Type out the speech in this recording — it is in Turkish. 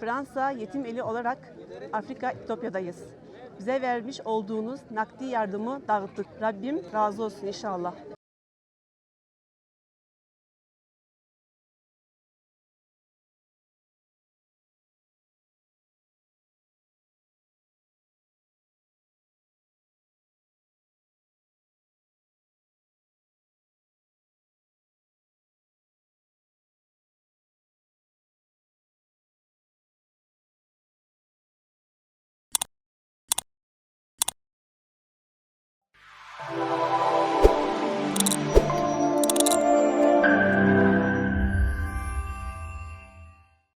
Fransa Yetim Eli olarak Afrika İtopya'dayız. Bize vermiş olduğunuz nakdi yardımı dağıttık. Rabbim razı olsun inşallah.